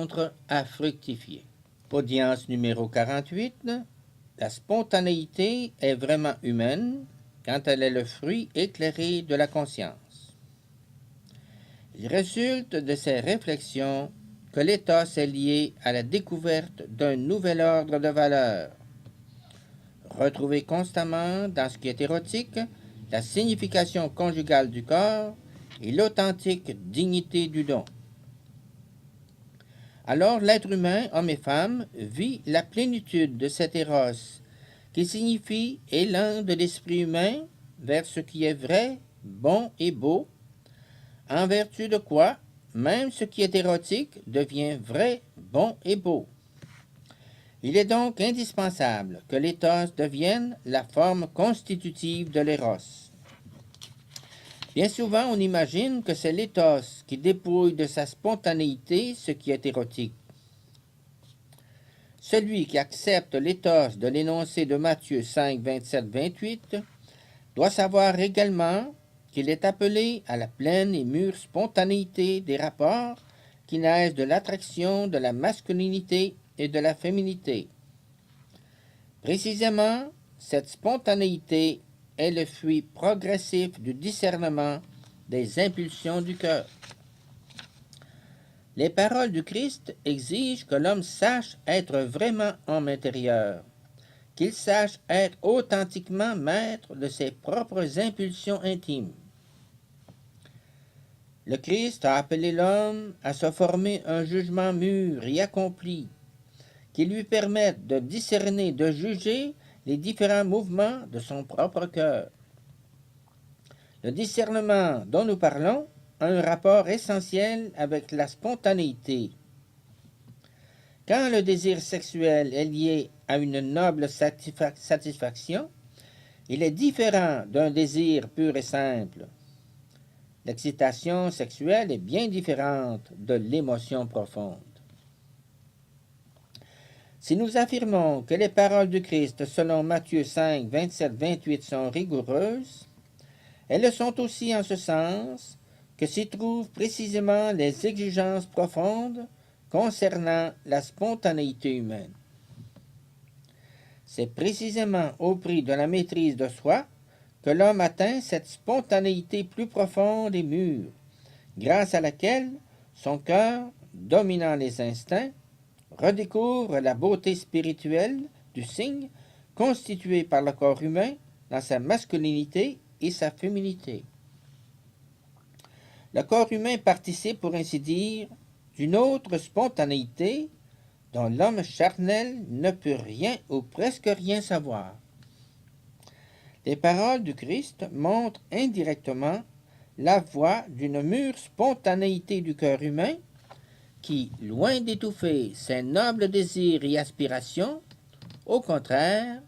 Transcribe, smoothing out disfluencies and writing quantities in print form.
apprendre à fructifier. Audience numéro 48. La spontanéité est vraiment humaine quand elle est le fruit éclairé de la conscience. Il résulte de ces réflexions que l'éthos est lié à la découverte d'un nouvel ordre de valeurs. Retrouver constamment dans ce qui est érotique la signification conjugale du corps et l'authentique dignité du don. Alors l'être humain, homme et femme, vit la plénitude de cet éros, qui signifie élan de l'esprit humain vers ce qui est vrai, bon et beau, en vertu de quoi même ce qui est érotique devient vrai, bon et beau. Il est donc indispensable que l'éthos devienne la forme constitutive de l'éros. Bien souvent, on imagine que c'est l'éthos qui dépouille de sa spontanéité ce qui est érotique. Celui qui accepte l'éthos de l'énoncé de Matthieu 5, 27, 28 doit savoir également qu'il est appelé à la pleine et mûre spontanéité des rapports qui naissent de l'attraction de la masculinité et de la féminité. Précisément, cette spontanéité est le fruit progressif du discernement des impulsions du cœur. Les paroles du Christ exigent que l'homme sache être vraiment homme intérieur, qu'il sache être authentiquement maître de ses propres impulsions intimes. Le Christ a appelé l'homme à se former un jugement mûr et accompli, qui lui permette de discerner, de juger les différents mouvements de son propre cœur. Le discernement dont nous parlons a un rapport essentiel avec la spontanéité. Quand le désir sexuel est lié à une noble satisfaction, il est différent d'un désir pur et simple. L'excitation sexuelle est bien différente de l'émotion profonde. Si nous affirmons que les paroles du Christ selon Matthieu 5, 27, 28 sont rigoureuses, elles le sont aussi en ce sens que s'y trouvent précisément les exigences profondes concernant la spontanéité humaine. C'est précisément au prix de la maîtrise de soi que l'homme atteint cette spontanéité plus profonde et mûre, grâce à laquelle son cœur, dominant les instincts, redécouvre la beauté spirituelle du signe constitué par le corps humain dans sa masculinité et sa féminité. Le corps humain participe, pour ainsi dire, d'une autre spontanéité dont l'homme charnel ne peut rien ou presque rien savoir. Les paroles du Christ montrent indirectement la voie d'une mûre spontanéité du cœur humain qui, loin d'étouffer ses nobles désirs et aspirations, au contraire,